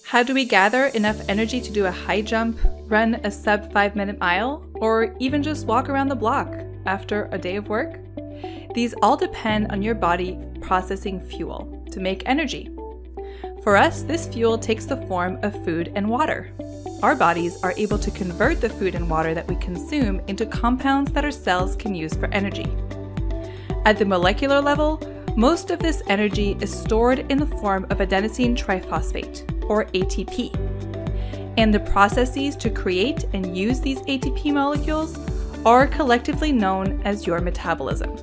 How do we gather enough energy to do a high jump, run a sub 5-minute mile, or even just walk around the block after a day of work? These all depend on your body processing fuel to make energy. For us, this fuel takes the form of food and water. Our bodies are able to convert the food and water that we consume into compounds that our cells can use for energy. At the molecular level, most of this energy is stored in the form of adenosine triphosphate, or ATP. And the processes to create and use these ATP molecules are collectively known as your metabolism.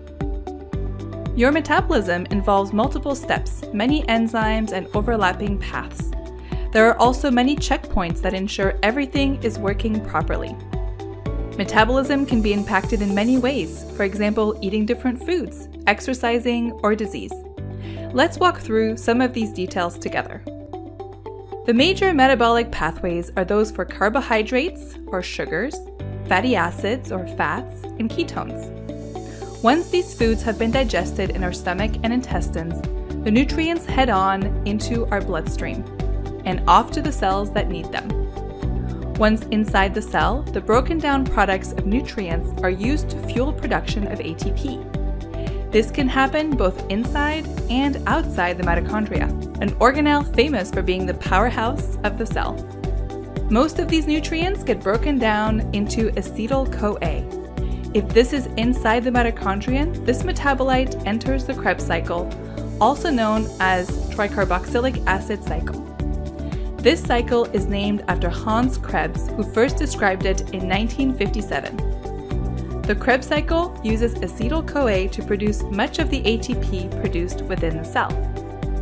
Your metabolism involves multiple steps, many enzymes, and overlapping paths. There are also many checkpoints that ensure everything is working properly. Metabolism can be impacted in many ways, for example, eating different foods, exercising, or disease. Let's walk through some of these details together. The major metabolic pathways are those for carbohydrates, or sugars, fatty acids, or fats, and ketones. Once these foods have been digested in our stomach and intestines, the nutrients head on into our bloodstream and off to the cells that need them. Once inside the cell, the broken down products of nutrients are used to fuel production of ATP. This can happen both inside and outside the mitochondria, an organelle famous for being the powerhouse of the cell. Most of these nutrients get broken down into acetyl-CoA. If this is inside the mitochondrion, this metabolite enters the Krebs cycle, also known as tricarboxylic acid cycle. This cycle is named after Hans Krebs, who first described it in 1957. The Krebs cycle uses acetyl-CoA to produce much of the ATP produced within the cell.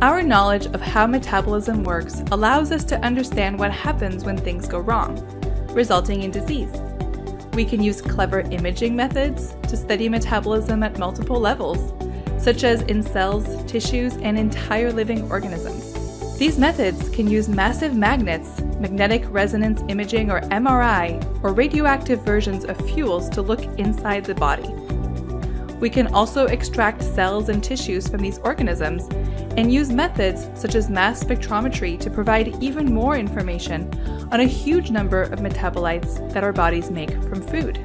Our knowledge of how metabolism works allows us to understand what happens when things go wrong, resulting in disease. We can use clever imaging methods to study metabolism at multiple levels, such as in cells, tissues, and entire living organisms. These methods can use massive magnets, magnetic resonance imaging or MRI, or radioactive versions of fuels to look inside the body. We can also extract cells and tissues from these organisms and use methods such as mass spectrometry to provide even more information on a huge number of metabolites that our bodies make from food.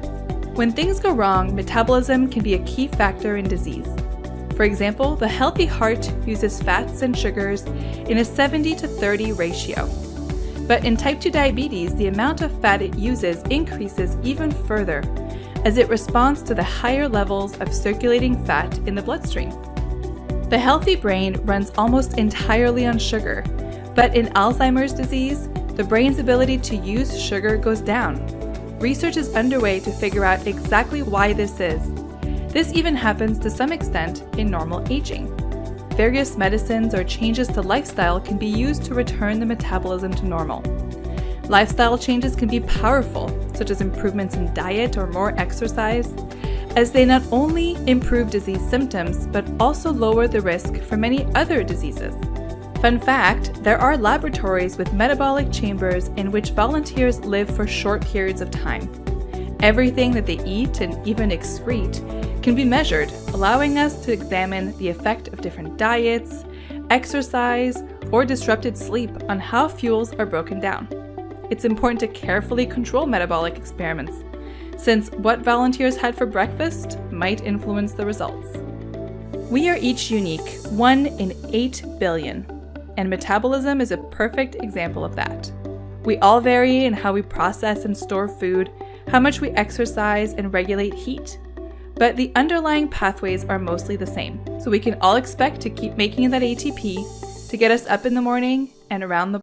When things go wrong, metabolism can be a key factor in disease. For example, the healthy heart uses fats and sugars in a 70-30 ratio. But in type 2 diabetes, the amount of fat it uses increases even further as it responds to the higher levels of circulating fat in the bloodstream. The healthy brain runs almost entirely on sugar, but in Alzheimer's disease, the brain's ability to use sugar goes down. Research is underway to figure out exactly why this is. This even happens to some extent in normal aging. Various medicines or changes to lifestyle can be used to return the metabolism to normal. Lifestyle changes can be powerful, such as improvements in diet or more exercise, as they not only improve disease symptoms, but also lower the risk for many other diseases. Fun fact, there are laboratories with metabolic chambers in which volunteers live for short periods of time. Everything that they eat and even excrete can be measured, allowing us to examine the effect of different diets, exercise, or disrupted sleep on how fuels are broken down. It's important to carefully control metabolic experiments, since what volunteers had for breakfast might influence the results. We are each unique, 1 in 8 billion, and metabolism is a perfect example of that. We all vary in how we process and store food, how much we exercise and regulate heat, but the underlying pathways are mostly the same, so we can all expect to keep making that ATP to get us up in the morning and around the